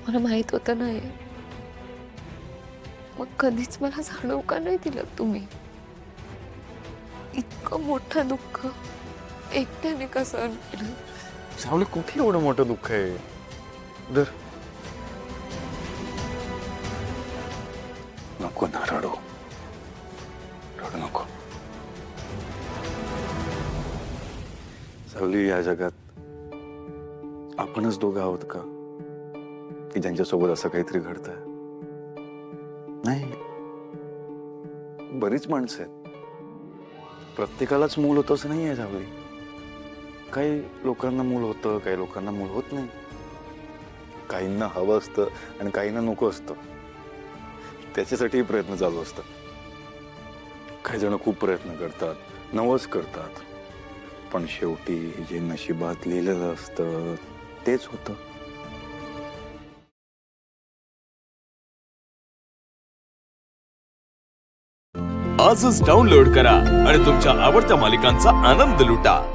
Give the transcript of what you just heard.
मला माहित होतं ना हे, मग कधीच मला जाणवू का नाही दिलं तुम्ही? इतकं मोठं दुःख एकट्याने का सहन केलं? सावली, कुठे एवढं मोठं दुःख आहे? दर नको ना रडू, रडू नको. सावली, या जगात आपणच दोघं आहोत का की ज्यांच्यासोबत असं काहीतरी घडतंय? नाही, बरीच माणसं आहेत. प्रत्येकालाच मूल होतं असं नाही आहे सावली. काही लोकांना मूल होतं, काही लोकांना मूल होत नाही. काहींना हवं असतं आणि काहींना नको असतं. त्याच्यासाठी प्रयत्न चालू असतात. काही जण खूप प्रयत्न करतात, नवस करतात, पण शेवटी जे नशिबात लिहिलेलं असतं तेच होतं. आजच डाउनलोड करा आणि तुमच्या आवडत्या मालिकांचा आनंद लुटा.